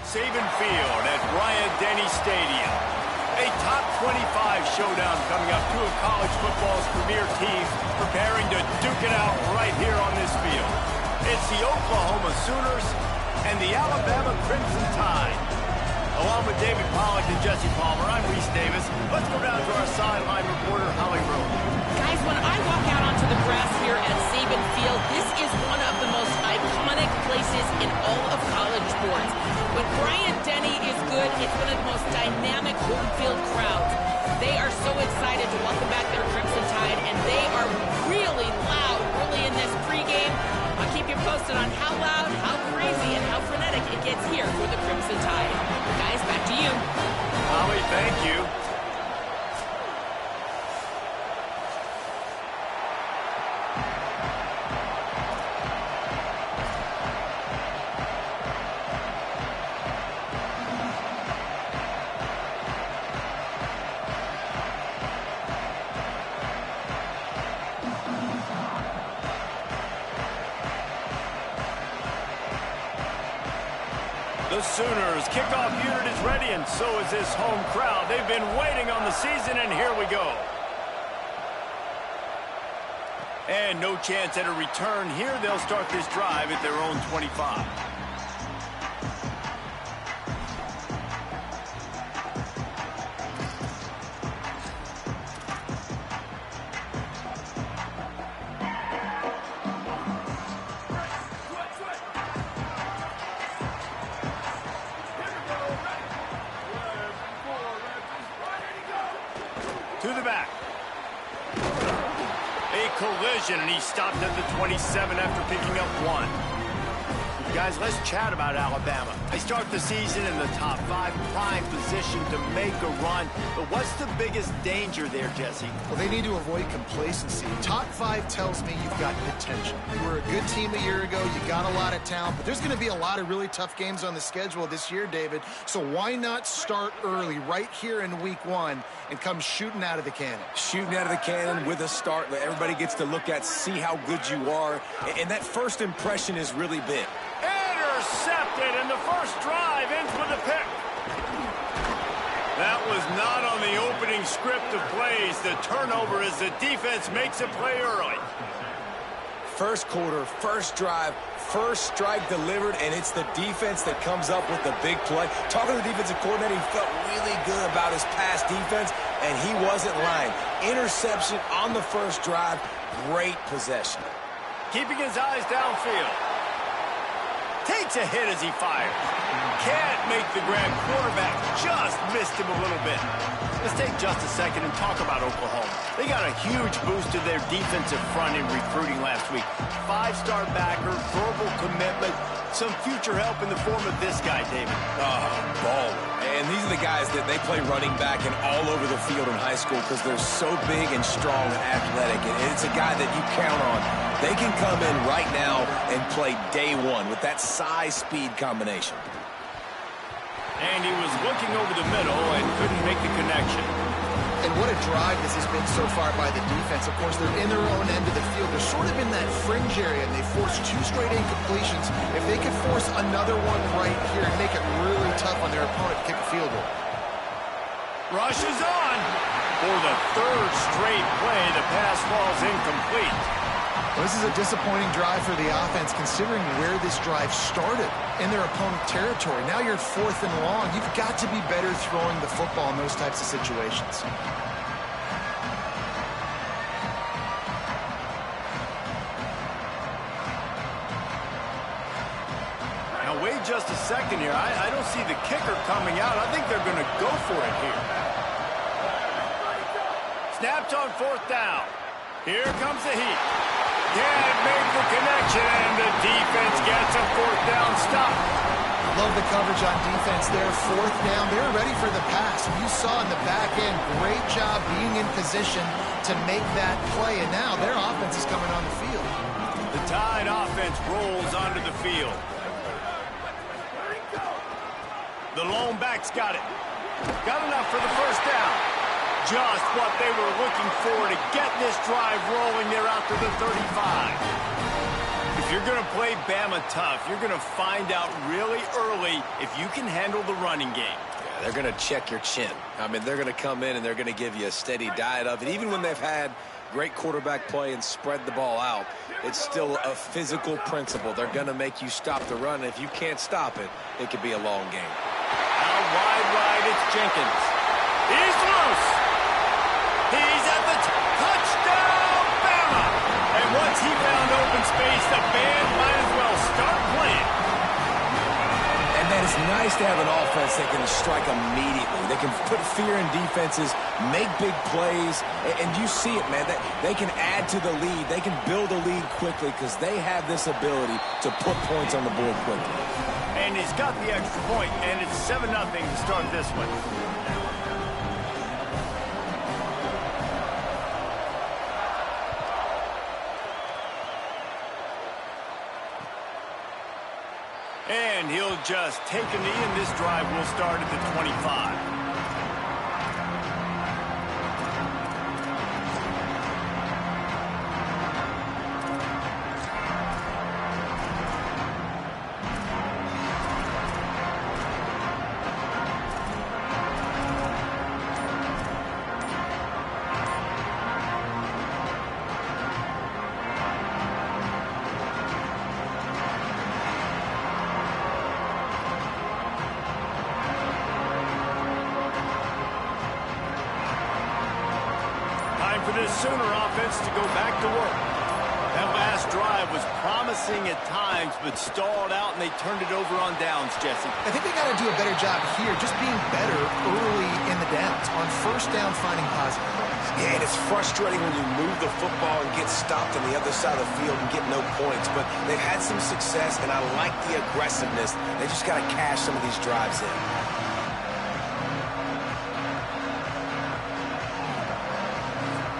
Saban Field at Bryant-Denny Stadium. A top 25 showdown coming up. Two of college football's premier teams preparing to duke it out right here on this field. It's the Oklahoma Sooners and the Alabama Crimson Tide. Along with David Pollack and Jesse Palmer, I'm Reese Davis. Let's go down to our sideline reporter, Holly Rowe. Guys, when I walk out onto the grass here at Saban Field, this is one of the most iconic places in all of college sports. When Bryant-Denny is good, it's one of the most dynamic home field crowds. They are so excited to welcome back their Crimson Tide, and they are really loud early in this pregame. I'll keep you posted on how loud, how crazy, and how frenetic it gets here for the Crimson Tide. Guys, back to you. Holly, thank you. The Sooners kickoff unit is ready, and so is this home crowd. They've been waiting on the season, and here we go. And no chance at a return here. They'll start this drive at their own 25. To the back. A collision, and he stopped at the 27 after picking up one. Guys, let's chat about Alabama. They start the season in the top 5, prime position to make a run. But what's the biggest danger there, Jesse? Well, they need to avoid complacency. Top 5 tells me you've got potential. You were a good team a year ago. You got a lot of talent. But there's going to be a lot of really tough games on the schedule this year, David. So why not start early right here in week 1 and come shooting out of the cannon? Shooting out of the cannon with a start that everybody gets to look at, see how good you are. And that first impression is really big. Intercepted, and the first drive ends with a pick. That was not on the opening script of plays. The turnover as the defense makes a play early. First quarter, first drive, first strike delivered, and it's the defense that comes up with the big play. Talking to the defensive coordinator, he felt really good about his past defense, and he wasn't lying. Interception on the first drive, great possession. Keeping his eyes downfield. Takes a hit as he fires. Can't make the grab. Quarterback just missed him a little bit. Let's take just a second and talk about Oklahoma. They got a huge boost to their defensive front in recruiting last week. 5-star backer, verbal commitment, some future help in the form of this guy, David. Baller. And these are the guys that they play running back and all over the field in high school because they're so big and strong and athletic. And it's a guy that you count on. They can come in right now and play day one with that size-speed combination. And he was looking over the middle and couldn't make the connection. And what a drive this has been so far by the defense. Of course, they're in their own end of the field. They're sort of in that fringe area, and they forced 2 straight incompletions. If they could force another one right here and make it really tough on their opponent to kick a field goal. Rush is on. For the 3rd straight play, the pass falls incomplete. Well, this is a disappointing drive for the offense, considering where this drive started in their opponent territory. Now you're 4th and long. You've got to be better throwing the football in those types of situations. Now, wait just a second here. I don't see the kicker coming out. I think they're going to go for it here. Snapped on 4th down. Here comes the heat. Can't make the connection, and the defense gets a 4th down stop. Love the coverage on defense there. 4th down. They're ready for the pass. You saw in the back end, great job being in position to make that play, and now their offense is coming on the field. The Tide offense rolls onto the field. The lone back's got it. Got enough for the 1st down. Just what they were looking for to get this drive rolling there out to the 35. If you're going to play Bama tough, you're going to find out really early if you can handle the running game. Yeah, they're going to check your chin. I mean, they're going to come in and they're going to give you a steady diet of it. Even when they've had great quarterback play and spread the ball out, it's still a physical principle. They're going to make you stop the run. If you can't stop it, it could be a long game. Out wide right, it's Jenkins. He's loose. He's at the touchdown, Bama. And once he found open space, the band might as well start playing. And man, it's nice to have an offense that can strike immediately. They can put fear in defenses, make big plays, and you see it, man. They can add to the lead. They can build a lead quickly because they have this ability to put points on the board quickly. And he's got the extra point, and it's 7-0 to start this one. And he'll just take a knee, and this drive will start at the 25. For this Sooner offense to go back to work. That last drive was promising at times, but stalled out, and they turned it over on downs, Jesse. I think they got to do a better job here, just being better early in the downs. On first down, finding positive plays. Yeah, and it's frustrating when you move the football and get stopped on the other side of the field and get no points. But they've had some success, and I like the aggressiveness. They just got to cash some of these drives in.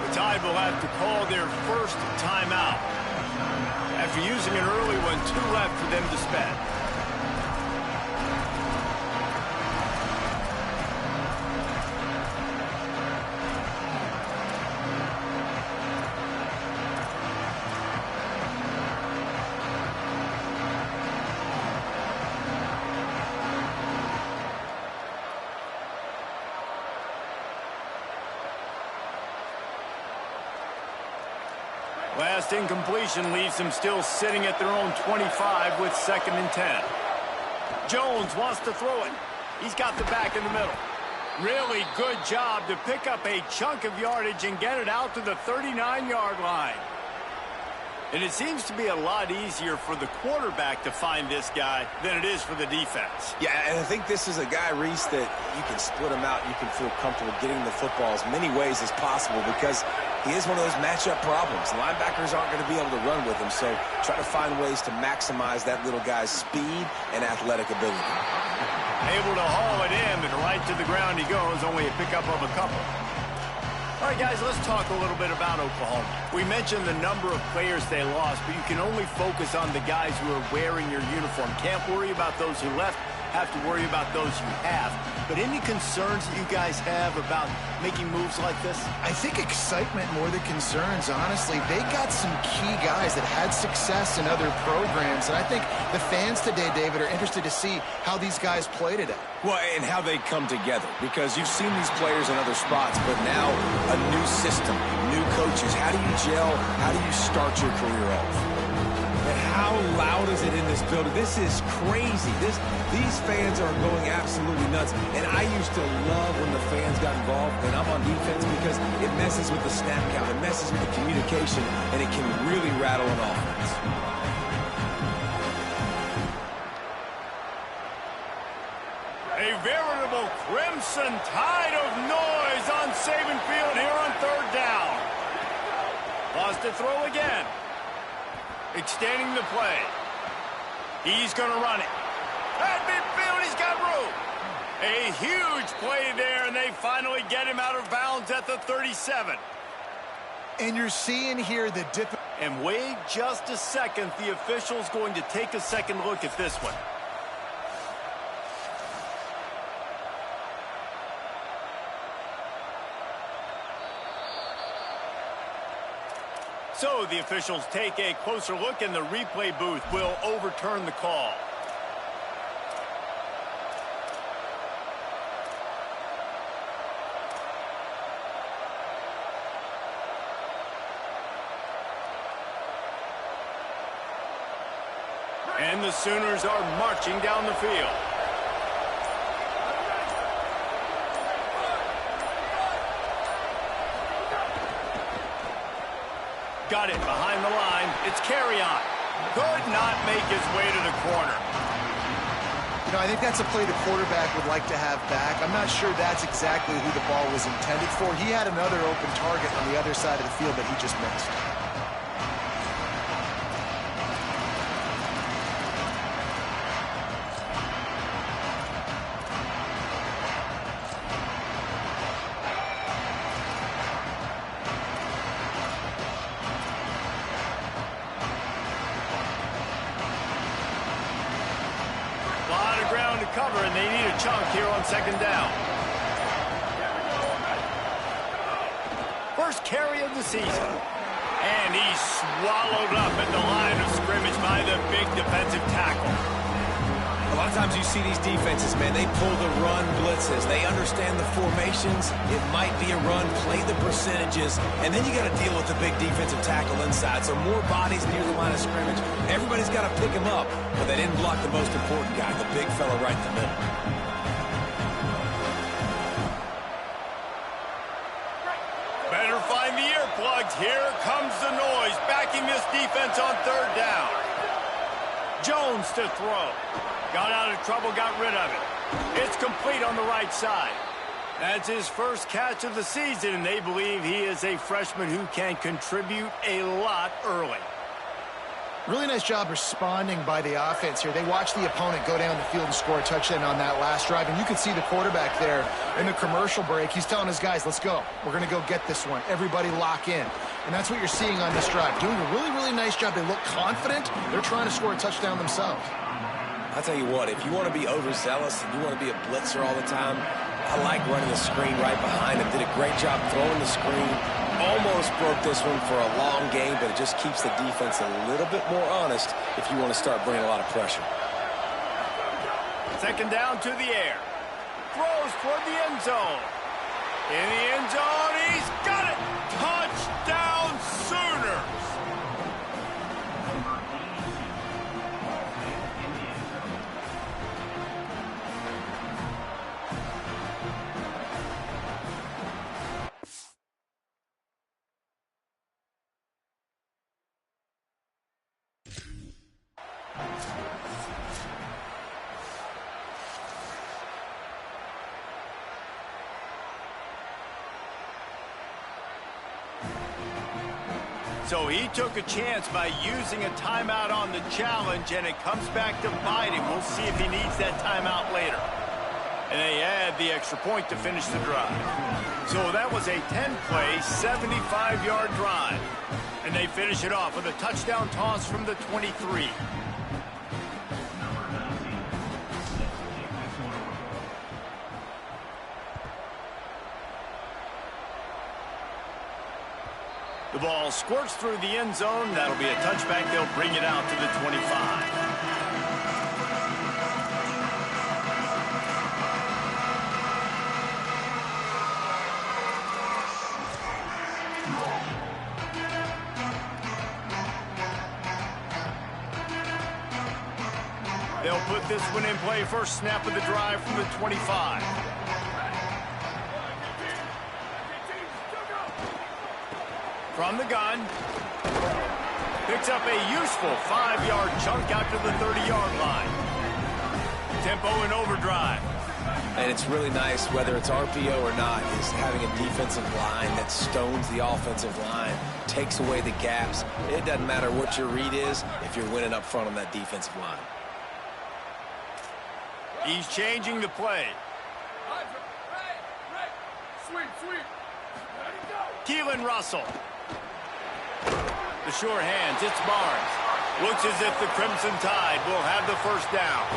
Tide will have to call their first timeout. After using an early one, 2 left for them to spend. Last incompletion leaves them still sitting at their own 25 with 2nd and 10. Jones wants to throw it. He's got the back in the middle. Really good job to pick up a chunk of yardage and get it out to the 39-yard line. And it seems to be a lot easier for the quarterback to find this guy than it is for the defense. Yeah, and I think this is a guy, Reese, that you can split him out. You can feel comfortable getting the football as many ways as possible because he is one of those matchup problems. Linebackers aren't going to be able to run with him, so try to find ways to maximize that little guy's speed and athletic ability. Able to haul it in, and right to the ground he goes, only a pickup of a couple. All right, guys, let's talk a little bit about Oklahoma. We mentioned the number of players they lost, but you can only focus on the guys who are wearing your uniform. Can't worry about those who left. Have to worry about those you have. But any concerns that you guys have about making moves like this? I think excitement more than concerns, honestly. They got some key guys that had success in other programs, and I think the fans today, David, are interested to see how these guys play today. Well, and how they come together, because you've seen these players in other spots, but now a new system, new coaches. How do you gel? How do you start your career off? And how loud is it in this building? This is crazy. These fans are going absolutely nuts. And I used to love when the fans got involved, and I'm on defense, because it messes with the snap count, it messes with the communication, and it can really rattle an offense. A veritable crimson tide of noise on Saban Field here on 3rd down. Lost to throw again. Extending the play. He's going to run it. At midfield, he's got room. A huge play there, and they finally get him out of bounds at the 37. And you're seeing here the difference. And wait just a second. The official's going to take a second look at this one. So the officials take a closer look, and the replay booth will overturn the call. And the Sooners are marching down the field. Got it behind the line. It's carry on. Could not make his way to the corner. You know, I think that's a play the quarterback would like to have back. I'm not sure that's exactly who the ball was intended for. He had another open target on the other side of the field that he just missed. Cover, and they need a chunk here on second down. First carry of the season. And he's swallowed up at the line of scrimmage by the big defensive tackle. A lot of times you see these defenses, man, they pull the run blitzes. They understand the formations. It might be a run, play the percentages, and then you got to deal with the big defensive tackle inside. So more bodies near the line of scrimmage. Everybody's got to pick him up, but they didn't block the most important guy, the big fella right in the middle. Better find the earplugs. Here comes the noise, backing this defense on third down. Jones to throw. Got out of trouble, got rid of it. It's complete on the right side. That's his first catch of the season, and they believe he is a freshman who can contribute a lot early. Really nice job responding by the offense here. They watched the opponent go down the field and score a touchdown on that last drive, and you can see the quarterback there in the commercial break. He's telling his guys, let's go. We're going to go get this one. Everybody lock in. And that's what you're seeing on this drive. Doing a really, really nice job. They look confident. They're trying to score a touchdown themselves. I'll tell you what, if you want to be overzealous and you want to be a blitzer all the time, I like running the screen right behind him. Did a great job throwing the screen. Almost broke this one for a long game, but it just keeps the defense a little bit more honest if you want to start bringing a lot of pressure. Second down to the air. Throws toward the end zone. In the end zone, he's got it! Touchdown, Sooners! So he took a chance by using a timeout on the challenge, and it comes back to bite him. We'll see if he needs that timeout later. And they add the extra point to finish the drive. So that was a 10-play, 75-yard drive. And they finish it off with a touchdown toss from the 23. The ball squirts through the end zone. That'll be a touchback. They'll bring it out to the 25. They'll put this one in play. First snap of the drive from the 25. From the gun, picks up a useful 5-yard chunk out to the 30-yard line. Tempo and overdrive. And it's really nice, whether it's RPO or not, is having a defensive line that stones the offensive line, takes away the gaps. It doesn't matter what your read is if you're winning up front on that defensive line. He's changing the play. Keelan Russell. The sure hands, it's Barnes. Looks as if the Crimson Tide will have the first down.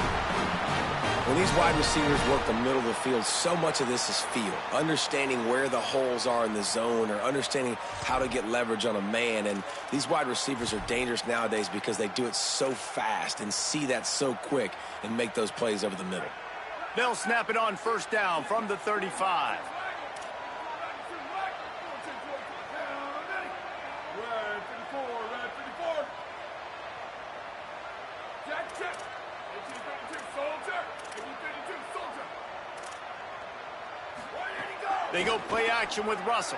When these wide receivers work the middle of the field, so much of this is feel. Understanding where the holes are in the zone or understanding how to get leverage on a man. And these wide receivers are dangerous nowadays because they do it so fast and see that so quick and make those plays over the middle. They'll snap it on first down from the 35. They go play action with Russell.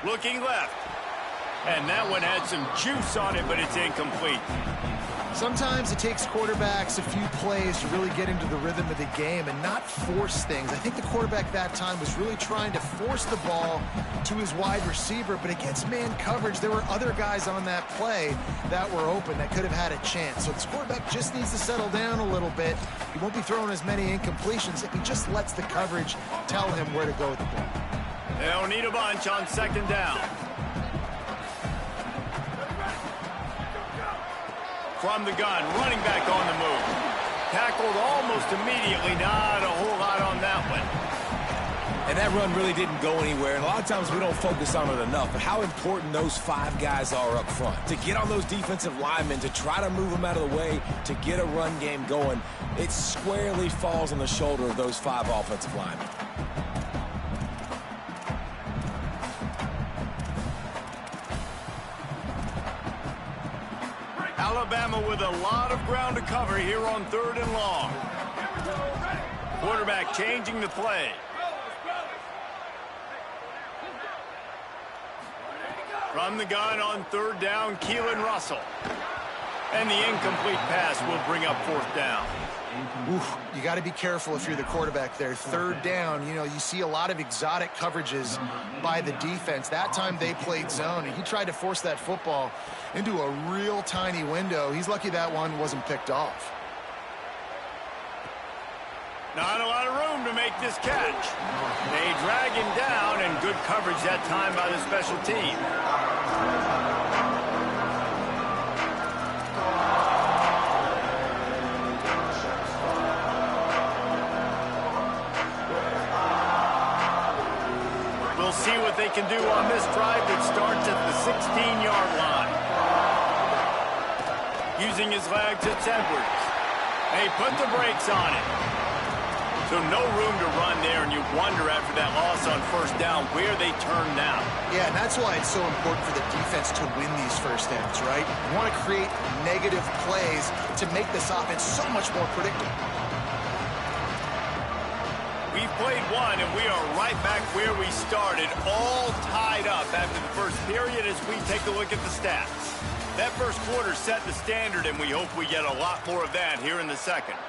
Looking left. And that one had some juice on it, but it's incomplete. Sometimes it takes quarterbacks a few plays to really get into the rhythm of the game and not force things. I think the quarterback that time was really trying to force the ball to his wide receiver, but against man coverage, there were other guys on that play that were open that could have had a chance. So this quarterback just needs to settle down a little bit. He won't be throwing as many incompletions if he just lets the coverage tell him where to go with the ball. They'll need a bunch on second down. From the gun, running back on the move. Tackled almost immediately, not a whole lot on that one. And that run really didn't go anywhere, and a lot of times we don't focus on it enough, but how important those 5 guys are up front. To get on those defensive linemen, to try to move them out of the way, to get a run game going, it squarely falls on the shoulder of those 5 offensive linemen. Alabama with a lot of ground to cover here on 3rd and long. Quarterback changing the play. From the gun on 3rd down, Keelan Russell. And the incomplete pass will bring up 4th down. Oof, you got to be careful if you're the quarterback there. 3rd down, you see a lot of exotic coverages by the defense. That time they played zone, and he tried to force that football into a real tiny window. He's lucky that one wasn't picked off. Not a lot of room to make this catch. They drag him down, and good coverage that time by the special team. We'll see what they can do on this drive that starts at the 16-yard line. Using his legs, it's Edwards. They put the brakes on it. So no room to run there, and you wonder after that loss on 1st down where they turn now. Yeah, and that's why it's so important for the defense to win these first downs, right? You want to create negative plays to make this offense so much more predictable. We've played one, and we are right back where we started, all tied up after the first period as we take a look at the stats. That first quarter set the standard, and we hope we get a lot more of that here in the second.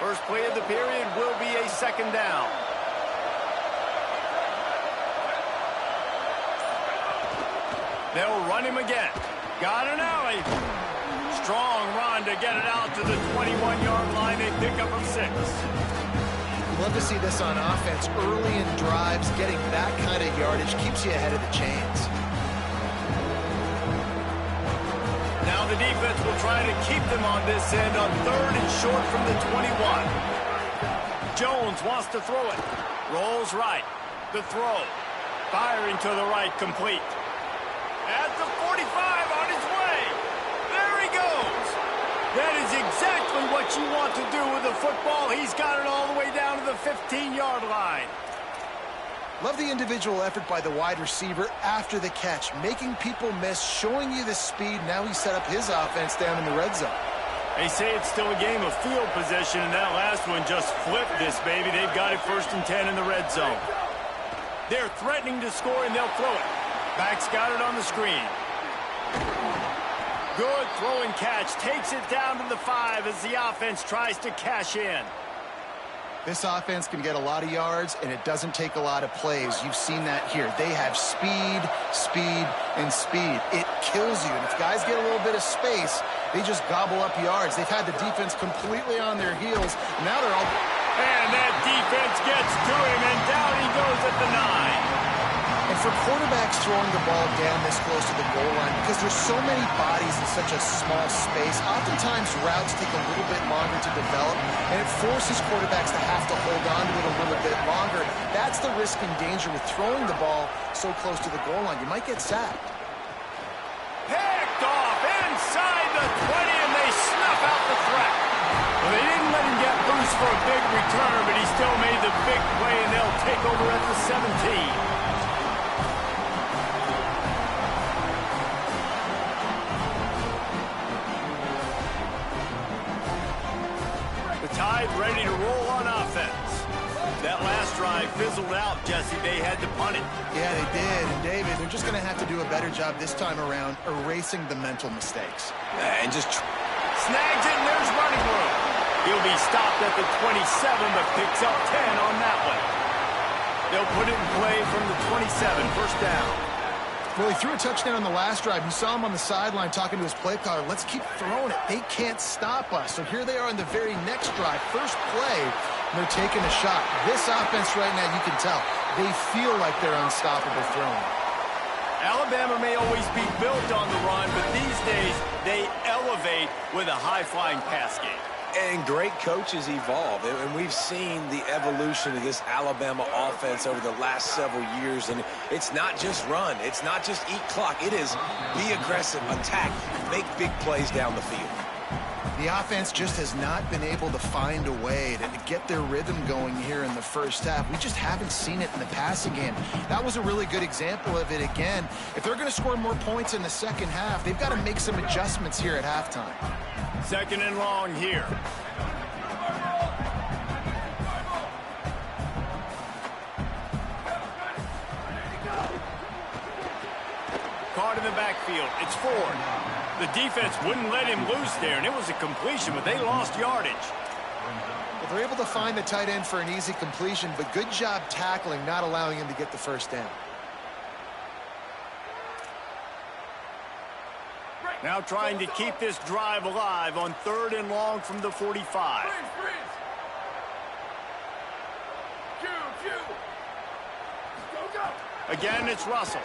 First play of the period will be a 2nd down. They'll run him again. Got an alley. Strong run to get it out to the 21-yard line. They pick up a 6. We'd love to see this on offense. Early in drives, getting that kind of yardage keeps you ahead of the chains. Now the defense will try to keep them on this end on 3rd and short from the 21. Jones wants to throw it. Rolls right. The throw. Firing to the right, complete. At the 45, on his way. There he goes. That is exactly what you want to do with the football. He's got it all the way down to the 15-yard line. Love the individual effort by the wide receiver after the catch, making people miss, showing you the speed. Now he set up his offense down in the red zone. They say it's still a game of field position, and that last one just flipped this, baby. They've got it 1st and 10 in the red zone. They're threatening to score, and they'll throw it. Back's got it on the screen. Good throw and catch. Takes it down to the 5 as the offense tries to cash in. This offense can get a lot of yards, and it doesn't take a lot of plays. You've seen that here. They have speed, speed, and speed. It kills you. And if guys get a little bit of space, they just gobble up yards. They've had the defense completely on their heels. Now they're all... And that defense gets to him, and down he goes at the 9. And for quarterbacks throwing the ball down this close to the goal line, because there's so many bodies in such a small space, oftentimes routes take a little bit longer to develop, and it forces quarterbacks to have to hold on to it a little bit longer. That's the risk and danger with throwing the ball so close to the goal line. You might get sacked. Picked off inside the 20, and they snuff out the threat. Well, they didn't let him get loose for a big return, but he still made the big play, and they'll take over at the 17. Tide ready to roll on offense. That last drive fizzled out, Jesse. They had to punt it. Yeah, they did. And David, they're just going to have to do a better job this time around erasing the mental mistakes. And just snags it, and there's running room. He'll be stopped at the 27, but picks up 10 on that one. They'll put it in play from the 27, first down. Well, he threw a touchdown on the last drive. You saw him on the sideline talking to his play caller. Let's keep throwing it. They can't stop us. So here they are on the very next drive. First play, and they're taking a shot. This offense right now, you can tell, they feel like they're unstoppable throwing. Alabama may always be built on the run, but these days they elevate with a high-flying pass game. And great coaches evolve, and we've seen the evolution of this Alabama offense over the last several years, and it's not just run, it's not just eat clock, it is be aggressive, attack, make big plays down the field. The offense just has not been able to find a way to get their rhythm going here in the first half. We just haven't seen it in the passing game. That was a really good example of it again. If they're going to score more points in the second half, they've got to make some adjustments here at halftime. Second and long here. Caught in the backfield. It's Ford. The defense wouldn't let him loose there, and it was a completion, but they lost yardage. Well, they're able to find the tight end for an easy completion, but good job tackling, not allowing him to get the first down. Now trying to keep this drive alive on third and long from the 45. Again, it's Russell.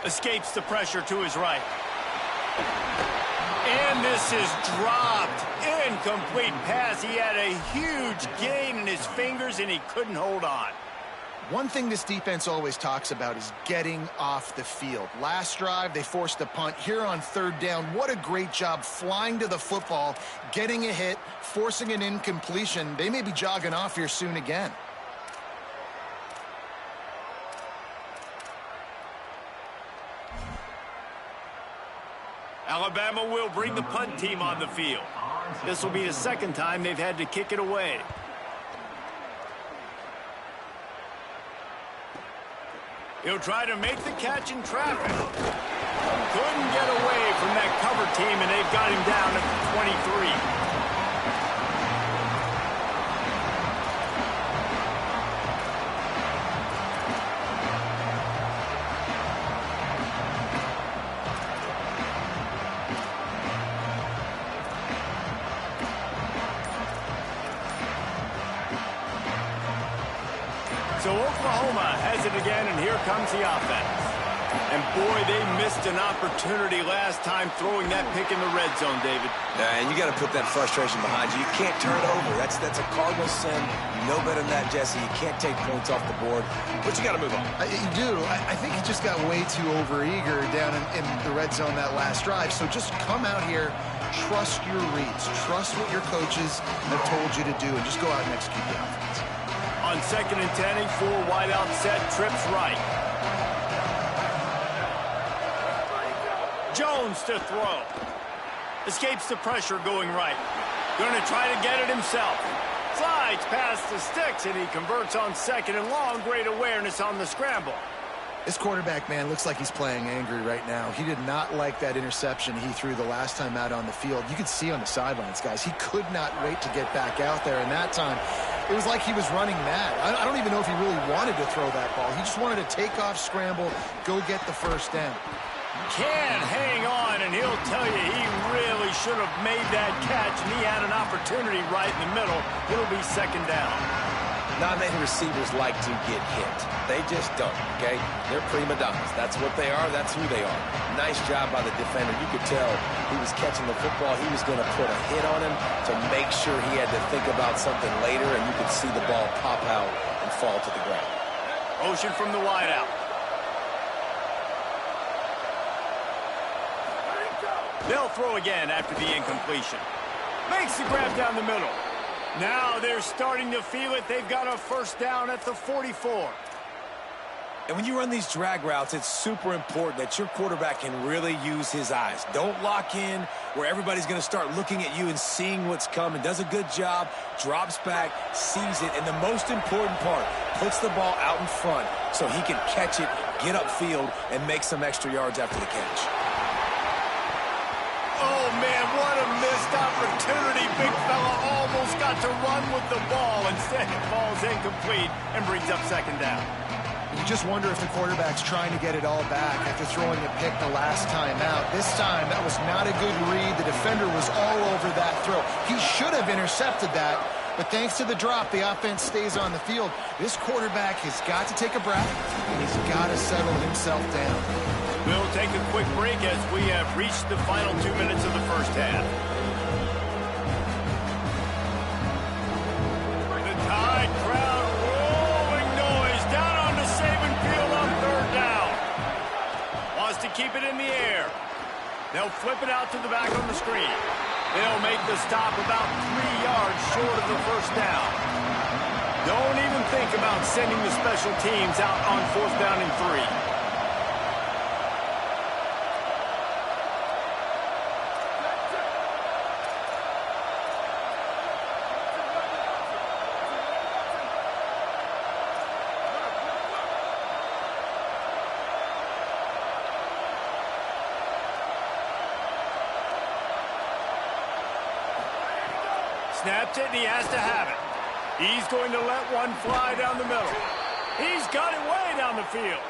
Escapes the pressure to his right. And this is dropped. Incomplete pass. He had a huge gain in his fingers, and he couldn't hold on. One thing this defense always talks about is getting off the field. Last drive, they forced a punt. Here on third down, what a great job flying to the football, getting a hit, forcing an incompletion. They may be jogging off here soon again. Alabama will bring the punt team on the field. This will be the second time they've had to kick it away. He'll try to make the catch in traffic. Couldn't get away from that cover team, and they've got him down at the 23. So Oklahoma has it again, and here comes the offense. And boy, they missed an opportunity last time throwing that pick in the red zone, David. And you got to put that frustration behind you. You can't turn it over. That's a cardinal sin. You know better than that, Jesse. You can't take points off the board, but you got to move on. You do. I think he just got way too overeager down in the red zone that last drive. So just come out here, trust your reads, trust what your coaches have told you to do, and just go out and execute the offense. On second and 10, a full wideout set, trips right. Jones to throw. Escapes the pressure going right. Going to try to get it himself. Slides past the sticks, and he converts on second and long. Great awareness on the scramble. This quarterback, man, looks like he's playing angry right now. He did not like that interception he threw the last time out on the field. You could see on the sidelines, guys, he could not wait to get back out there. And that time, it was like he was running mad. I don't even know if he really wanted to throw that ball. He just wanted to take off, scramble, go get the first down. Can hang on, and he'll tell you he really should have made that catch, and he had an opportunity right in the middle. It'll be second down. Not many receivers like to get hit. They just don't, okay? They're prima donnas. That's what they are. That's who they are. Nice job by the defender. You could tell he was catching the football. He was going to put a hit on him to make sure he had to think about something later, and you could see the ball pop out and fall to the ground. Motion from the wideout. They'll throw again after the incompletion. Makes the grab down the middle. Now they're starting to feel it. They've got a first down at the 44. And when you run these drag routes, it's super important that your quarterback can really use his eyes. Don't lock in where everybody's going to start looking at you and seeing what's coming. Does a good job, drops back, sees it, and the most important part, puts the ball out in front so he can catch it, get upfield, and make some extra yards after the catch. Oh, man, what a missed opportunity. Big fella almost got to run with the ball. Instead, it falls incomplete and brings up second down. You just wonder if the quarterback's trying to get it all back after throwing a pick the last time out. This time, that was not a good read. The defender was all over that throw. He should have intercepted that, but thanks to the drop, the offense stays on the field. This quarterback has got to take a breath, and he's got to settle himself down. We'll take a quick break as we have reached the final 2 minutes of the first half. The Tide crowd rolling noise down on the Saban field on third down. Wants to keep it in the air. They'll flip it out to the back on the screen. They'll make the stop about 3 yards short of the first down. Don't even think about sending the special teams out on fourth down and 3. Snapped it, and he has to have it. He's going to let one fly down the middle. He's got it way down the field.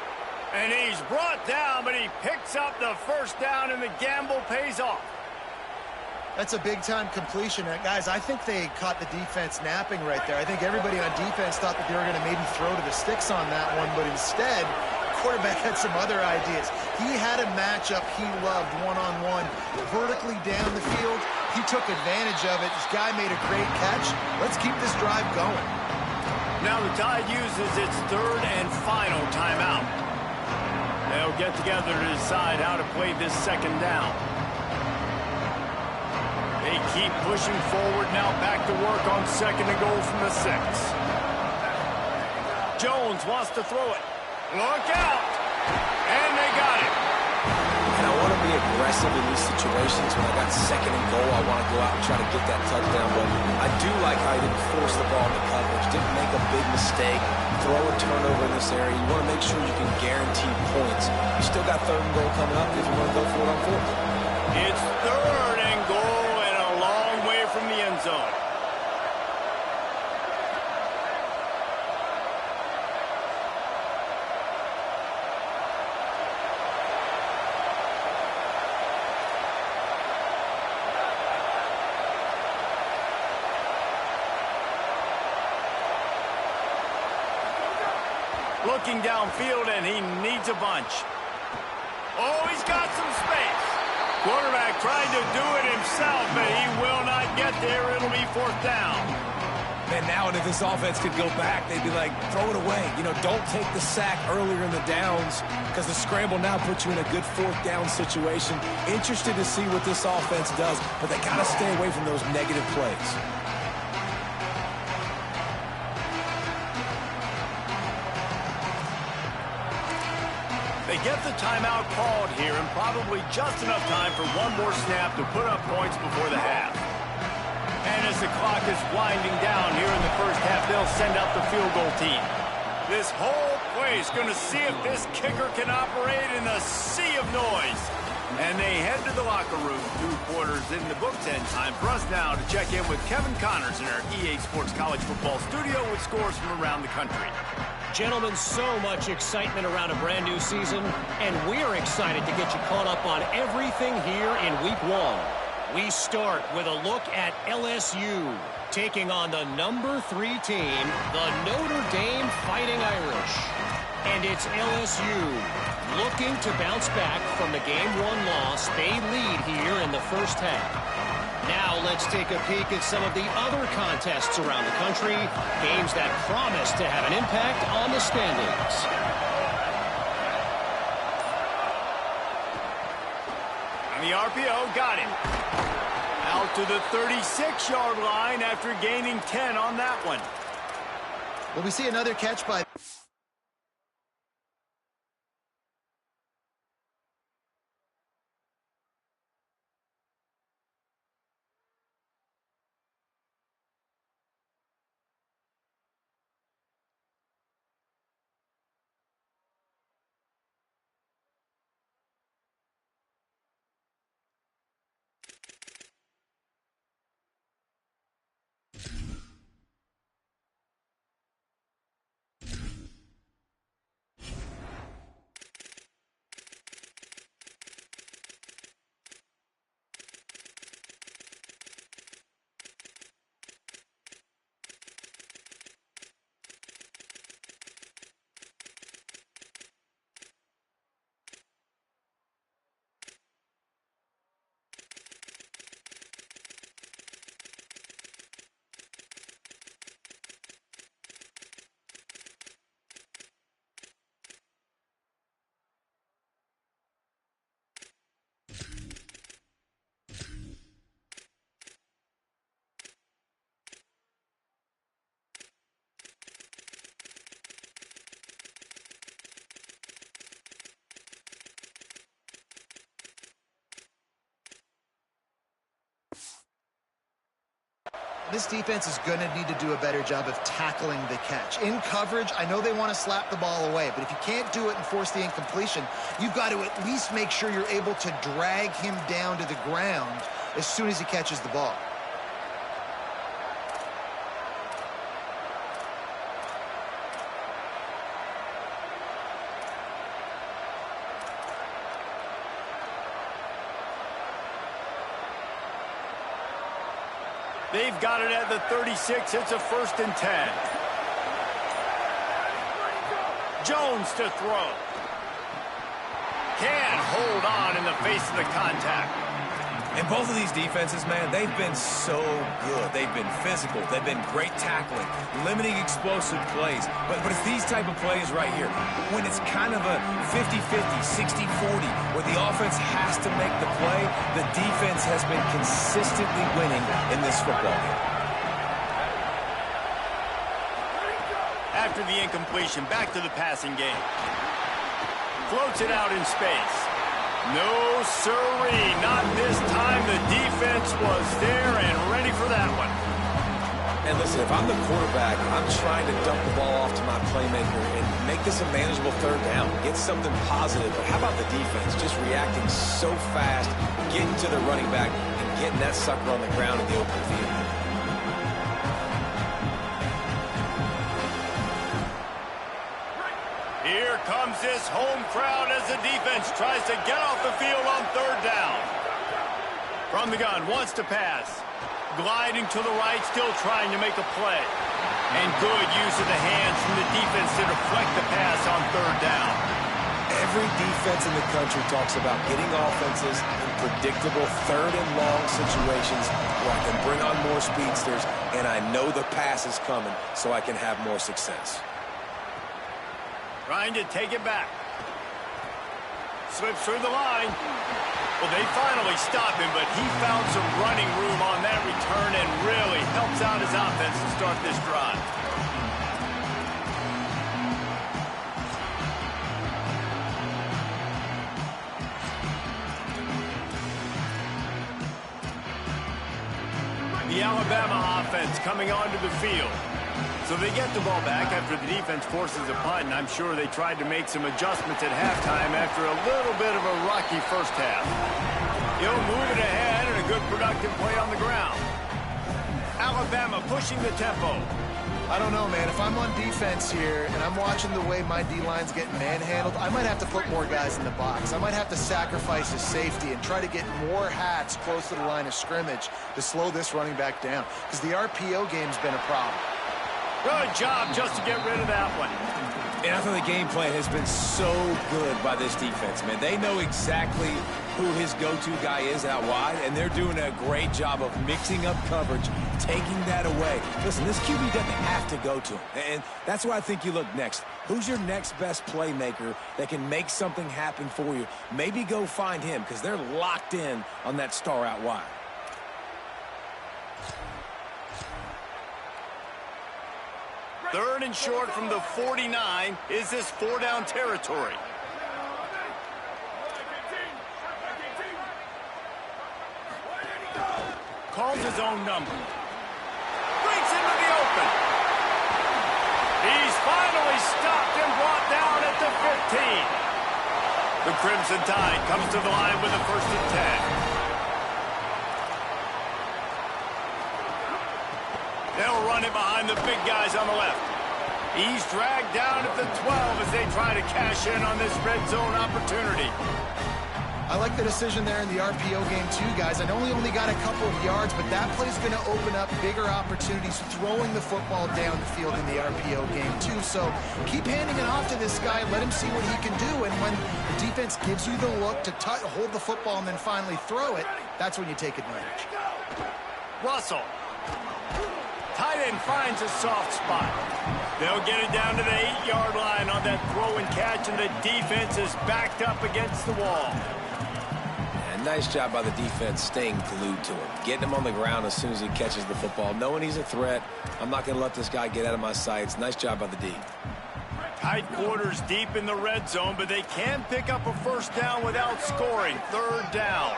And he's brought down, but he picks up the first down, and the gamble pays off. That's a big-time completion. Guys, I think they caught the defense napping right there. I think everybody on defense thought that they were going to maybe throw to the sticks on that one, but instead, the quarterback had some other ideas. He had a matchup he loved one-on-one, vertically down the field. He took advantage of it. This guy made a great catch. Let's keep this drive going. Now the Tide uses its third and final timeout. They'll get together to decide how to play this second down. They keep pushing forward, now back to work on second and goal from the 6. Jones wants to throw it. Look out! And they got it. And I want to be aggressive in these situations. When I got second and goal, I want to go out and try to get that touchdown. But I do like how he didn't force the ball into coverage, didn't make a big mistake, throw a turnover in this area. You want to make sure you can guarantee points. You still got third and goal coming up if you want to go for it on fourth. It's third and goal and a long way from the end zone. Looking downfield, and he needs a bunch. Oh, he's got some space. Quarterback tried to do it himself, but he will not get there. It'll be fourth down. Man, now if this offense could go back, they'd be like, throw it away. You know, don't take the sack earlier in the downs because the scramble now puts you in a good fourth down situation. Interested to see what this offense does, but they got to stay away from those negative plays. They get the timeout called here, and probably just enough time for one more snap to put up points before the half. And as the clock is winding down here in the first half, they'll send out the field goal team. This whole place going to see if this kicker can operate in a sea of noise. And they head to the locker room. 2 quarters in the books, and time for us now to check in with Kevin Connors in our EA Sports College Football studio with scores from around the country. Gentlemen, so much excitement around a brand new season, and we're excited to get you caught up on everything here in Week 1. We start with a look at LSU taking on the number 3 team, the Notre Dame Fighting Irish. And it's LSU looking to bounce back from the Game 1 loss they lead here in the first half. Now let's take a peek at some of the other contests around the country, games that promise to have an impact on the standings. And the RPO got him. Out to the 36-yard line after gaining 10 on that one. Well, we see another catch by... This defense is going to need to do a better job of tackling the catch. In coverage, I know they want to slap the ball away, but if you can't do it and force the incompletion, you've got to at least make sure you're able to drag him down to the ground as soon as he catches the ball. They've got it at the 36. It's a 1st and 10. Jones to throw. Can't hold on in the face of the contact. And both of these defenses, man, they've been so good. They've been physical. They've been great tackling, limiting explosive plays. But it's these type of plays right here, when it's kind of a 50-50, 60-40, where the offense has to make the play, the defense has been consistently winning in this football game. After the incompletion, back to the passing game. Floats it out in space. No, sirree, not this time. The defense was there and ready for that one. And listen, if I'm the quarterback, I'm trying to dump the ball off to my playmaker and make this a manageable 3rd down, get something positive. But how about the defense just reacting so fast, getting to the running back, and getting that sucker on the ground in the open field? Here comes this home crowd as the defense tries to get off the field on 3rd down. From the gun, wants to pass. Gliding to the right, still trying to make a play. And good use of the hands from the defense to deflect the pass on 3rd down. Every defense in the country talks about getting offenses in predictable 3rd and long situations where I can bring on more speedsters and I know the pass is coming so I can have more success. Trying to take it back. Slips through the line. Well, they finally stop him, but he found some running room on that return and really helps out his offense to start this drive. The Alabama offense coming onto the field. So they get the ball back after the defense forces a punt, and I'm sure they tried to make some adjustments at halftime after a little bit of a rocky first half. He'll move it ahead and a good productive play on the ground. Alabama pushing the tempo. I don't know, man. If I'm on defense here and I'm watching the way my D-line's getting manhandled, I might have to put more guys in the box. I might have to sacrifice his safety and try to get more hats close to the line of scrimmage to slow this running back down, because the RPO game's been a problem. Good job just to get rid of that one. And I thought the game plan has been so good by this defense, man. They know exactly who his go-to guy is out wide, and they're doing a great job of mixing up coverage, taking that away. Listen, this QB doesn't have to go to him, and that's why I think you look next. Who's your next best playmaker that can make something happen for you? Maybe go find him, because they're locked in on that star out wide. Third and short from the 49. Is this 4-down territory? Calls his own number. Breaks into the open. He's finally stopped and brought down at the 15. The Crimson Tide comes to the line with a 1st and 10. They'll run it behind the big guys on the left. He's dragged down at the 12 as they try to cash in on this red zone opportunity. I like the decision there in the RPO game too, guys. I know he only got a couple of yards, but that play's going to open up bigger opportunities throwing the football down the field in the RPO game too. So keep handing it off to this guy. Let him see what he can do. And when the defense gives you the look to hold the football and then finally throw it, that's when you take advantage. Russell. Tight end finds a soft spot. They'll get it down to the 8-yard line on that throw and catch, and the defense is backed up against the wall. And nice job by the defense staying glued to him, getting him on the ground as soon as he catches the football, knowing he's a threat. I'm not going to let this guy get out of my sights. Nice job by the D. Tight quarters deep in the red zone, but they can pick up a 1st down without scoring. 3rd down.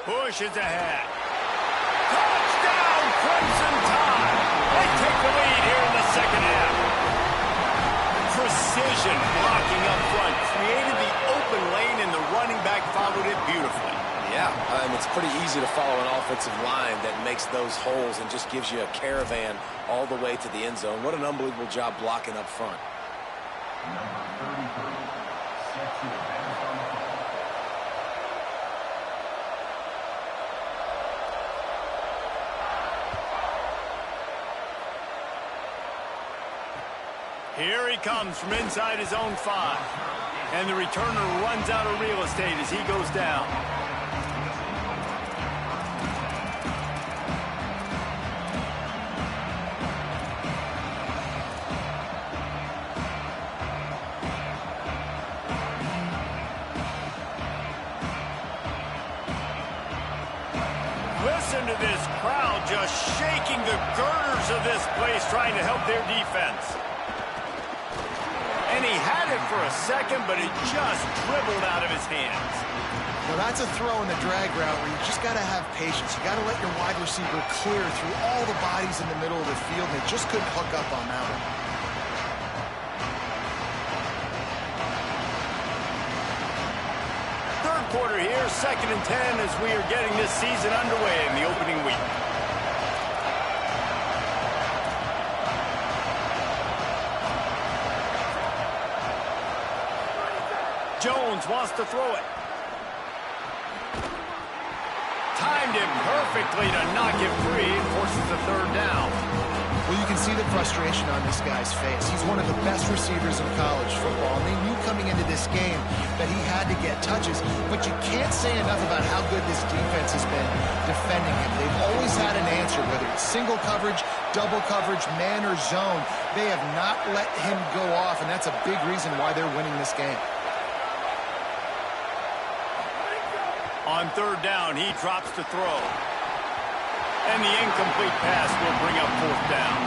Pushes ahead. Touchdown, Crimson Tide. They take the lead here in the 2nd half. Precision blocking up front. Created the open lane, and the running back followed it beautifully. Yeah, it's pretty easy to follow an offensive line that makes those holes and just gives you a caravan all the way to the end zone. What an unbelievable job blocking up front. Here he comes from inside his own 5. And the returner runs out of real estate as he goes down. Listen to this crowd just shaking the girders of this place, trying to help their defense. And he had it for a second, but it just dribbled out of his hands. Well, that's a throw in the drag route where you just got to have patience. You got to let your wide receiver clear through all the bodies in the middle of the field, and they just couldn't hook up on that one. Third quarter here, 2nd and 10 as we are getting this season underway in the opening week. Jones wants to throw it. Timed him perfectly to knock him free and forces the 3rd down. Well, you can see the frustration on this guy's face. He's one of the best receivers in college football, and they knew coming into this game that he had to get touches, but you can't say enough about how good this defense has been defending him. They've always had an answer, whether it's single coverage, double coverage, man, or zone. They have not let him go off, and that's a big reason why they're winning this game. On 3rd down, he drops to throw. And the incomplete pass will bring up 4th down.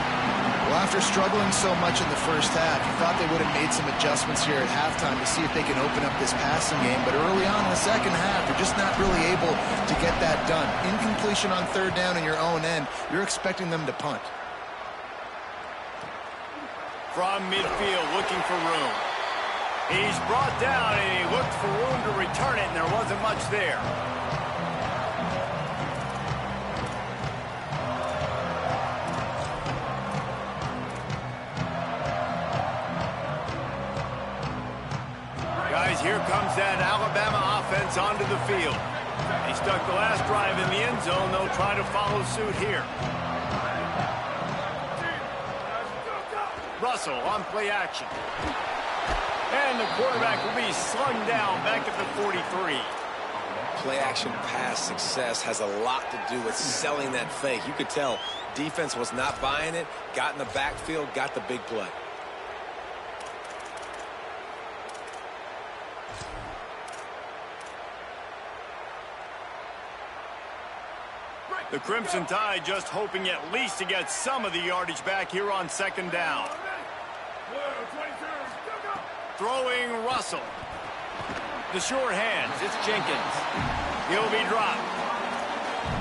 Well, after struggling so much in the first half, you thought they would have made some adjustments here at halftime to see if they can open up this passing game. But early on in the second half, they're just not really able to get that done. Incompletion on 3rd down in your own end, you're expecting them to punt. From midfield, looking for room. He's brought down, and he looked for room to return it, and there wasn't much there. Guys, here comes that Alabama offense onto the field. They stuck the last drive in the end zone. They'll try to follow suit here. Russell on play action. And the quarterback will be slung down back at the 43. Play action pass success has a lot to do with selling that fake. You could tell defense was not buying it, got in the backfield, got the big play. The Crimson Tide just hoping at least to get some of the yardage back here on second down. Throwing Russell. The short hands, it's Jenkins. He'll be dropped.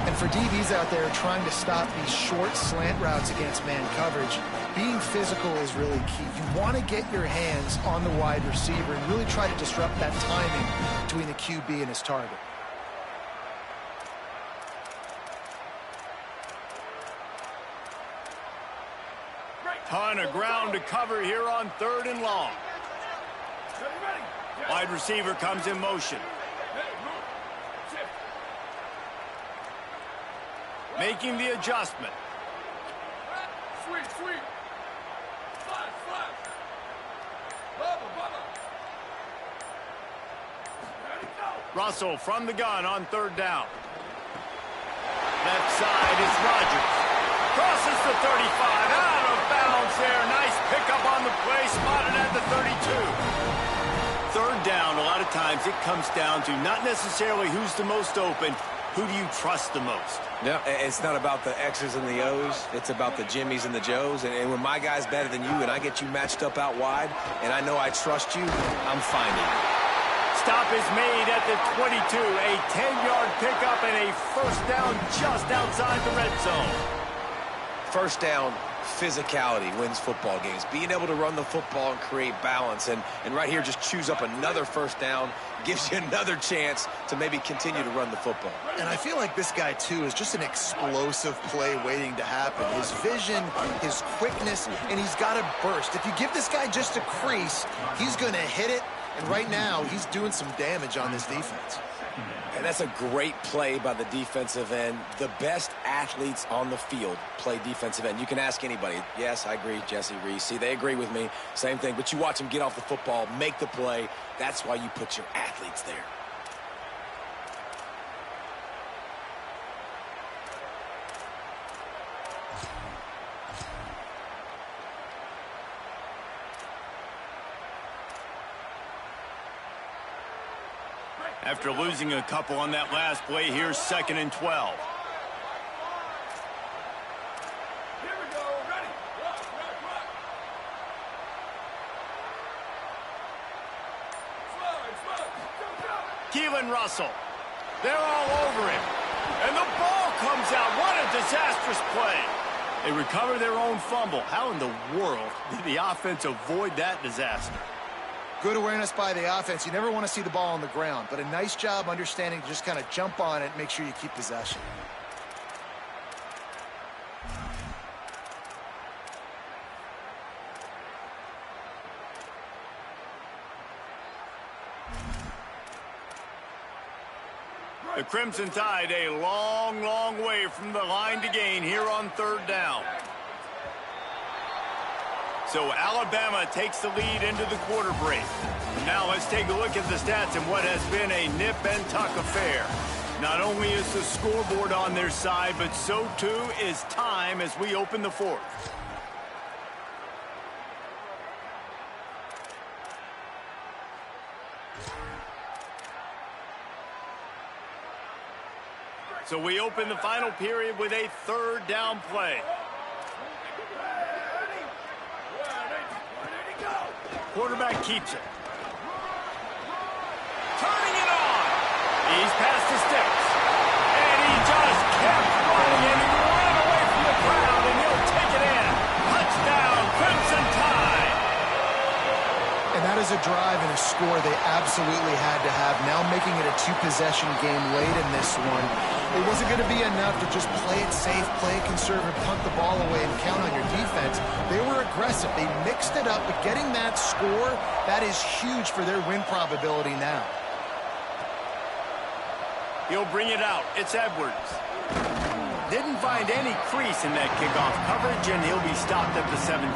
And for DBs out there trying to stop these short slant routes against man coverage, being physical is really key. You want to get your hands on the wide receiver and really try to disrupt that timing between the QB and his target. Ton of ground to cover here on 3rd and long. Wide receiver comes in motion. Making the adjustment. Russell from the gun on 3rd down. Left side is Rodgers. Crosses the 35. Out of bounds there. Nice pickup on the play. Spotted at the 32. 3rd down, a lot of times it comes down to not necessarily who's the most open, who do you trust the most? Yeah, it's not about the X's and the O's. It's about the Jimmies and the Joes. And when my guy's better than you and I get you matched up out wide and I know I trust you, I'm finding it. Stop is made at the 22. A 10-yard pickup and a 1st down just outside the red zone. 1st down, physicality wins football games. Being able to run the football and create balance. And right here, just choose up another 1st down, gives you another chance to maybe continue to run the football. And I feel like this guy, too, is just an explosive play waiting to happen. His vision, his quickness, and he's got a burst. If you give this guy just a crease, he's going to hit it. And right now, he's doing some damage on this defense. And that's a great play by the defensive end. The best athletes on the field play defensive end. You can ask anybody. Yes, I agree, Jesse Reese. See, they agree with me. Same thing. But you watch them get off the football, make the play. That's why you put your athletes there. After losing a couple on that last play, here's 2nd and 12. Keelan Russell. They're all over him. And the ball comes out. What a disastrous play. They recover their own fumble. How in the world did the offense avoid that disaster? Good awareness by the offense. You never want to see the ball on the ground, but a nice job understanding to just kind of jump on it and make sure you keep possession. The Crimson Tide a long, long way from the line to gain here on 3rd down. So Alabama takes the lead into the quarter break. Now let's take a look at the stats and what has been a nip and tuck affair. Not only is the scoreboard on their side, but so too is time as we open the 4th. So we open the final period with a 3rd down play. Quarterback keeps it. Turning it on. He's past the sticks. And he just kept running, and he ran away from the crowd, and he'll take it in. Touchdown, Crimson Tide. And that is a a drive and a score they absolutely had to have. Now making it a two-possession game late in this one. It wasn't going to be enough to just play it safe, play it conservative, punt the ball away, and count on your defense. They were aggressive. They mixed it up, but getting that score, that is huge for their win probability now. He'll bring it out. It's Edwards. Didn't find any crease in that kickoff coverage, and he'll be stopped at the 17.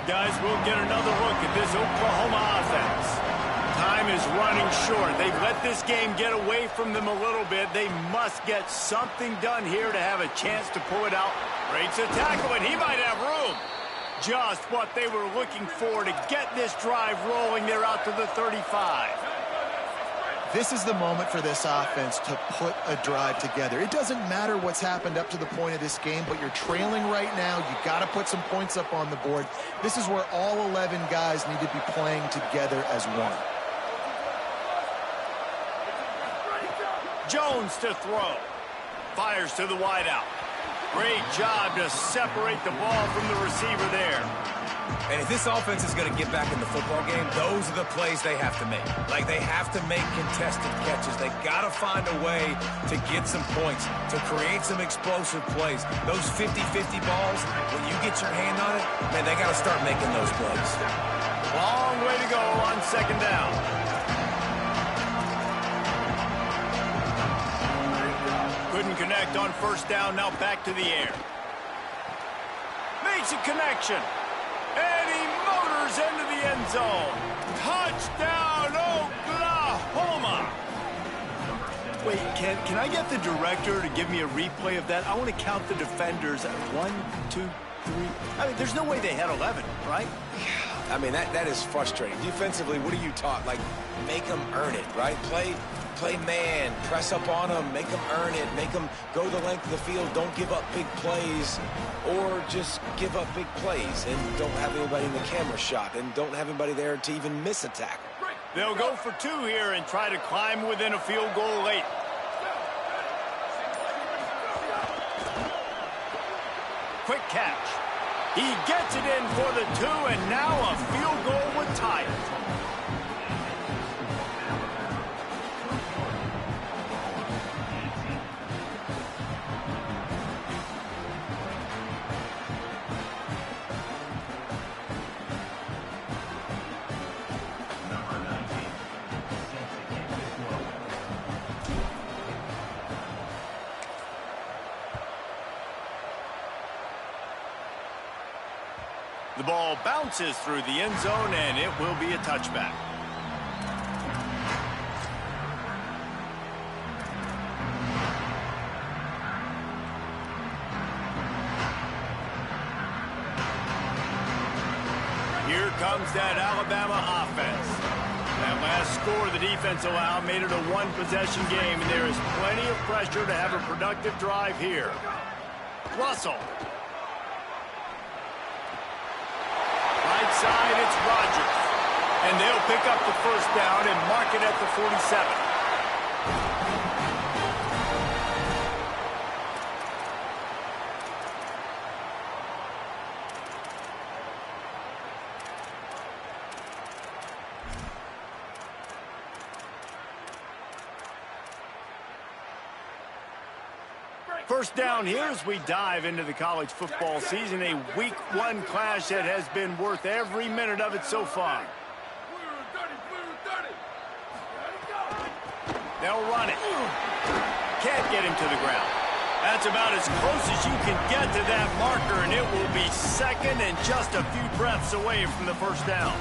Guys, we'll get another look at this Oklahoma offense. Time is running short. They've let this game get away from them a little bit. They must get something done here to have a chance to pull it out. Breaks a tackle, and he might have room. Just what they were looking for to get this drive rolling. They're out to the 35. This is the moment for this offense to put a drive together. It doesn't matter what's happened up to the point of this game, but you're trailing right now. You got to put some points up on the board. This is where all 11 guys need to be playing together as one. Jones to throw. Fires to the wideout. Great job to separate the ball from the receiver there. And if this offense is going to get back in the football game, those are the plays they have to make. Like, they have to make contested catches. They got to find a way to get some points, to create some explosive plays. Those 50-50 balls, when you get your hand on it, man, they got to start making those plays. Long way to go on second down. Couldn't connect on first down. Now back to the air. Makes a connection. And he motors into the end zone. Touchdown, Oklahoma. Wait, can I get the director to give me a replay of that? I want to count the defenders at 1, 2, 3. I mean, there's no way they had 11, right? I mean, that is frustrating. Defensively, what are you taught? Like, make them earn it, right? Play man, press up on them, make them earn it, make them go the length of the field, don't give up big plays, or just give up big plays and don't have anybody in the camera shot and don't have anybody there to even miss a tackle. They'll go for 2 here and try to climb within a field goal late. Quick catch. He gets it in for the 2, and now a field goal would tie it. The ball bounces through the end zone, and it will be a touchback. Here comes that Alabama offense. That last score the defense allowed made it a one-possession game, and there is plenty of pressure to have a productive drive here. Russell. Right side, it's Rodgers. And they'll pick up the first down and mark it at the 47. First down here as we dive into the college football season, a week 1 clash that has been worth every minute of it so far. They'll run it. Can't get him to the ground. That's about as close as you can get to that marker, and it will be second and just a few breaths away from the first down.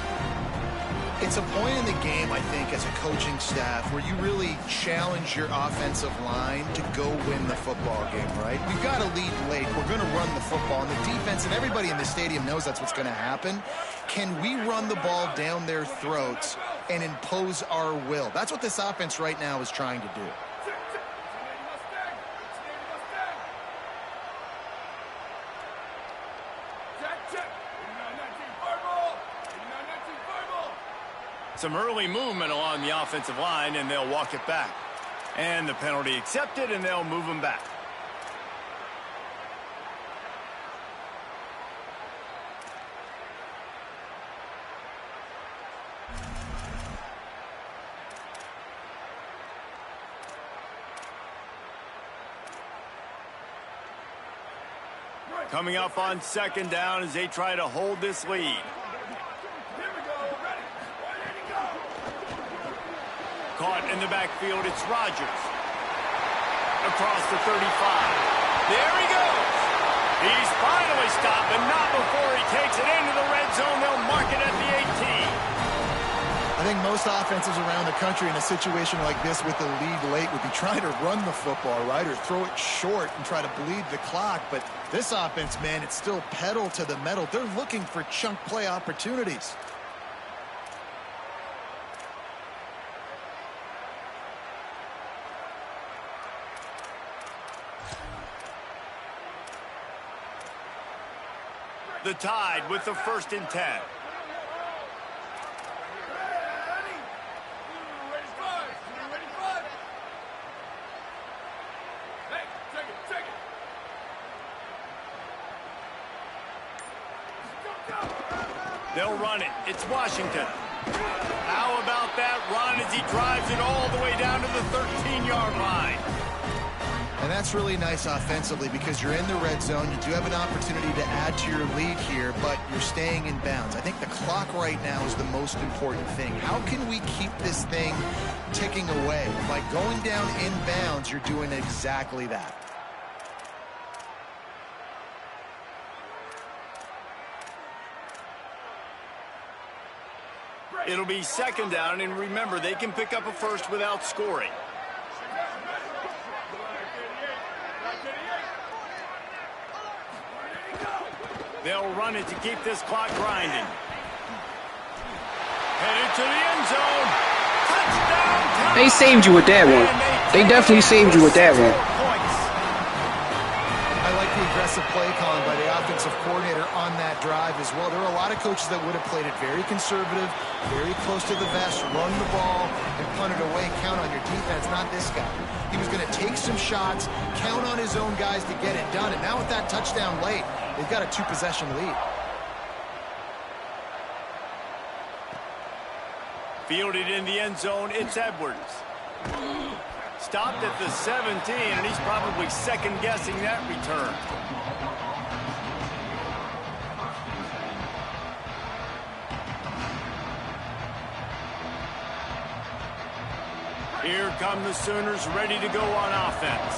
It's a point in the game, I think, as a coaching staff where you really challenge your offensive line to go win the football game, right? We've got to lead late. We're going to run the football, and the defense and everybody in the stadium knows that's what's going to happen. Can we run the ball down their throats and impose our will? That's what this offense right now is trying to do. Some early movement along the offensive line, and they'll walk it back. And the penalty accepted, and they'll move him back. Coming up on second down as they try to hold this lead. Caught in the backfield, it's Rodgers. Across the 35. There he goes. He's finally stopped, but not before he takes it into the red zone. They'll mark it at the 18. I think most offenses around the country in a situation like this with the lead late would be trying to run the football, right, or throw it short and try to bleed the clock. But this offense, man, it's still pedal to the metal. They're looking for chunk play opportunities. The Tide with the 1st and 10. They'll run it. It's Washington. How about that run as he drives it all the way down to the 13-yard line? And that's really nice offensively because you're in the red zone. You do have an opportunity to add to your lead here, but you're staying in bounds. I think the clock right now is the most important thing. How can we keep this thing ticking away? By going down in bounds, you're doing exactly that. It'll be second down, and remember, they can pick up a first without scoring. They'll run it to keep this clock grinding. Headed to the end zone. Touchdown! They saved you with that one. They definitely saved you with that one. I like the aggressive play calling by the offensive coordinator on that drive as well. There are a lot of coaches that would have played it very conservative, very close to the vest, run the ball, and punt it away, count on your defense. Not this guy. He was going to take some shots, count on his own guys to get it done. And now with that touchdown late, they've got a 2-possession lead. Fielded in the end zone, it's Edwards. Stopped at the 17, and he's probably second-guessing that return. Here come the Sooners ready to go on offense.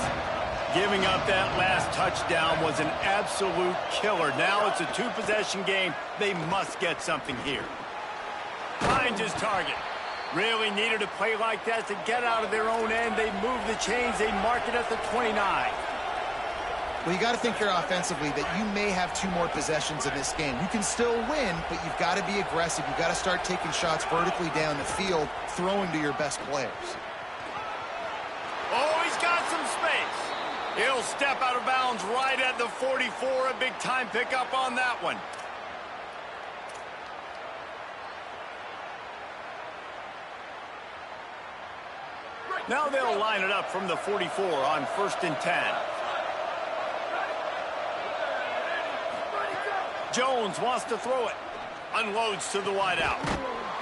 Giving up that last touchdown was an absolute killer. Now it's a 2-possession game. They must get something here. Finds his target. Really needed a play like that to get out of their own end. They move the chains. They mark it at the 29. Well, you got to think here offensively that you may have 2 more possessions in this game. You can still win, but you've got to be aggressive. You've got to start taking shots vertically down the field, throwing to your best players. Oh, he's got some space. He'll step out of bounds right at the 44. A big-time pickup on that one. Now they'll line it up from the 44 on 1st and 10. Jones wants to throw it. Unloads to the wideout.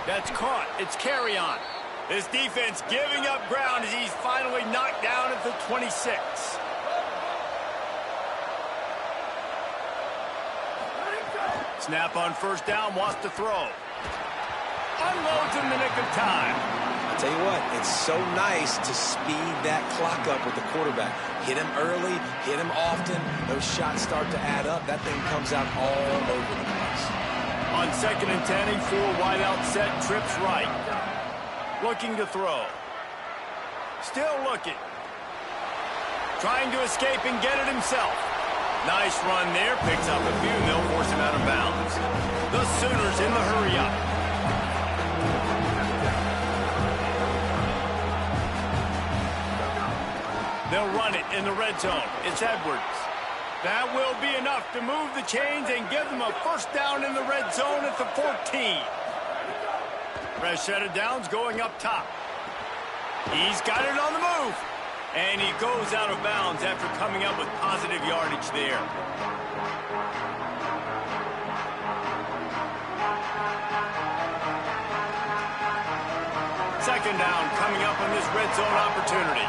That's caught. It's carry on. This defense giving up ground as he's finally knocked down at the 26. Snap on 1st down, wants to throw. Unloads in the nick of time. I'll tell you what, it's so nice to speed that clock up with the quarterback. Hit him early, hit him often. Those shots start to add up. That thing comes out all over the place. On 2nd and 10, a 4 wideout set, trips right. Looking to throw. Still looking. Trying to escape and get it himself. Nice run there. Picks up a few, and they'll force him out of bounds. The Sooners in the hurry-up. They'll run it in the red zone. It's Edwards. That will be enough to move the chains and give them a 1st down in the red zone at the 14. Fresh set of downs going up top. He's got it on the move. And he goes out of bounds after coming up with positive yardage there. Second down coming up on this red zone opportunity.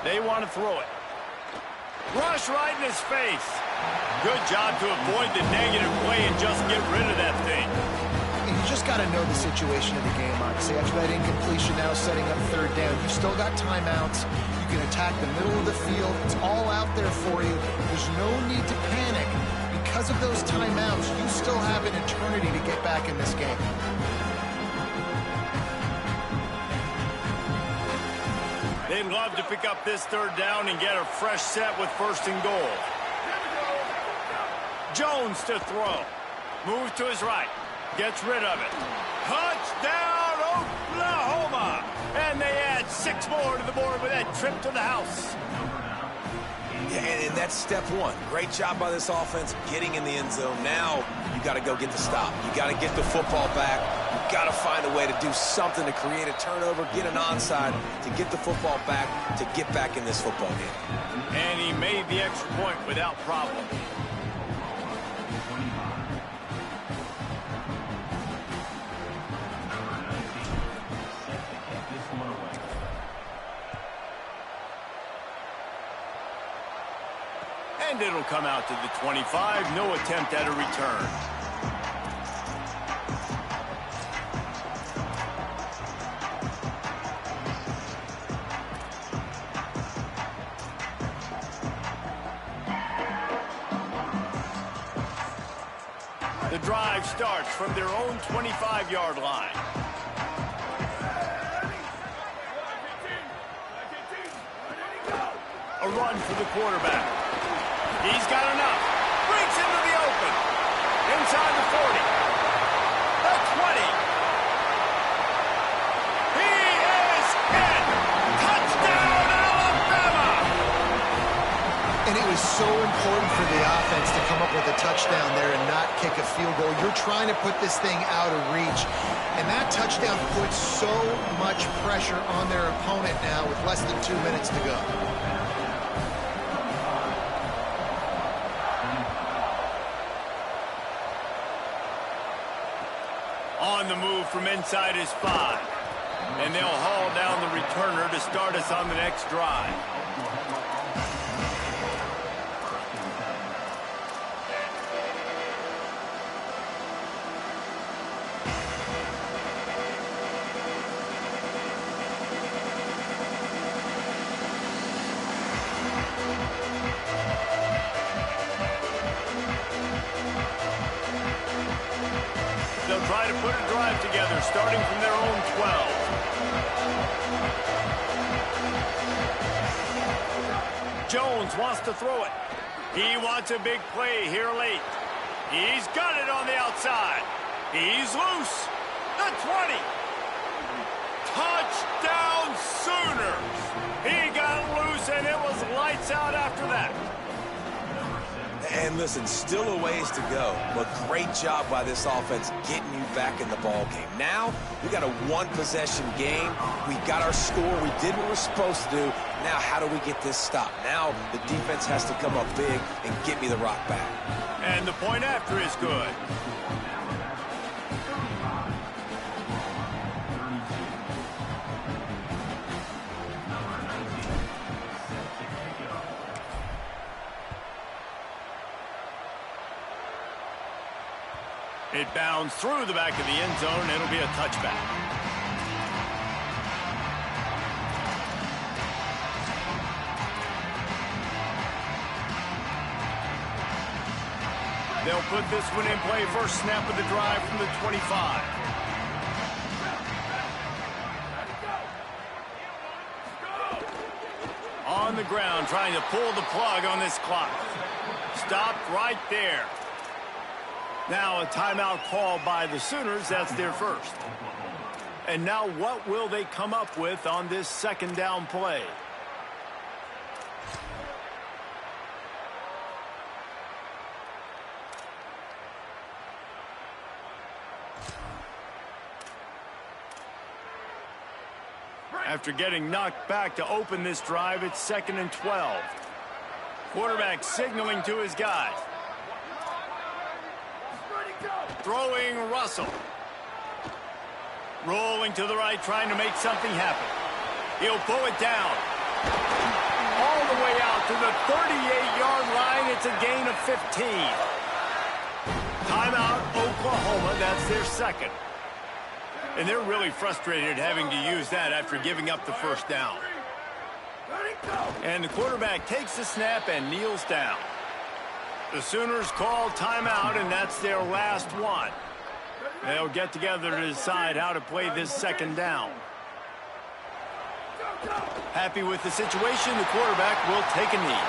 They want to throw it. Rush right in his face. Good job to avoid the negative play and just get rid of that thing. You just got to know the situation of the game, honestly. After that incompletion, now setting up third down. You still got timeouts. You can attack the middle of the field. It's all out there for you. There's no need to panic. Because of those timeouts, you still have an eternity to get back in this game. They'd love to pick up this third down and get a fresh set with first and goal. Jones to throw. Moves to his right. Gets rid of it. Touchdown, Oklahoma! And they add 6 more to the board with that trip to the house. Yeah, and that's step one. Great job by this offense getting in the end zone. Now you got to go get the stop. You got to get the football back. You got to find a way to do something to create a turnover, get an onside, to get the football back, to get back in this football game. And he made the extra point without problem. And it'll come out to the 25. No attempt at a return. The drive starts from their own 25-yard line. A run for the quarterback. He's got enough. Breaks into the open. Inside the 40. The 20. He is in. Touchdown, Alabama! And it was so important for the offense to come up with a touchdown there and not kick a field goal. You're trying to put this thing out of reach. And that touchdown puts so much pressure on their opponent now with less than 2 minutes to go. On the move from inside his 5. And they'll haul down the returner to start us on the next drive. They'll try to put a drive together, starting from their own 12. Jones wants to throw it. He wants a big play here late. He's got it on the outside. He's loose. The 20. Touchdown, Sooners. He got loose, and it was lights out after that. And listen, still a ways to go, but great job by this offense getting you back in the ball game. Now, we got a one-possession game. We got our score. We did what we're supposed to do. Now, how do we get this stop? Now, the defense has to come up big and get me the rock back. And the point after is good. It bounds through the back of the end zone. It'll be a touchback. They'll put this one in play. First snap of the drive from the 25. On the ground, trying to pull the plug on this clock. Stopped right there. Now a timeout called by the Sooners. That's their first. And now what will they come up with on this second down play? After getting knocked back to open this drive, it's 2nd and 12. Quarterback signaling to his guys. Throwing Russell. Rolling to the right, trying to make something happen. He'll pull it down. All the way out to the 38-yard line. It's a gain of 15. Timeout, Oklahoma. That's their second. And they're really frustrated having to use that after giving up the first down. And the quarterback takes the snap and kneels down. The Sooners call timeout, and that's their last one. They'll get together to decide how to play this second down. Happy with the situation, the quarterback will take a knee.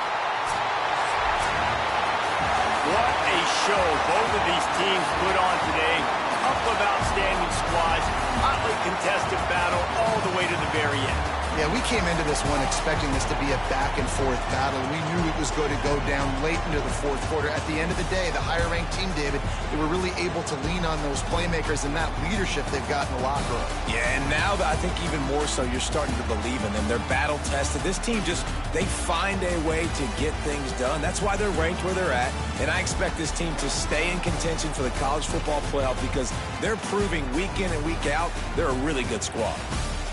What a show both of these teams put on today. Couple of outstanding squads, hotly contested battle all the way to the very end. Yeah, we came into this one expecting this to be a back-and-forth battle. We knew it was going to go down late into the fourth quarter. At the end of the day, the higher-ranked team, David, they were really able to lean on those playmakers and that leadership they've got in the locker room. Yeah, and now I think even more so, you're starting to believe in them. They're battle-tested. This team they find a way to get things done. That's why they're ranked where they're at. And I expect this team to stay in contention for the college football playoff because they're proving week in and week out they're a really good squad.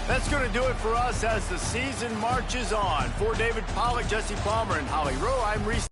That's going to do it for us as the season marches on. For David Pollack, Jesse Palmer, and Holly Rowe, I'm Reese.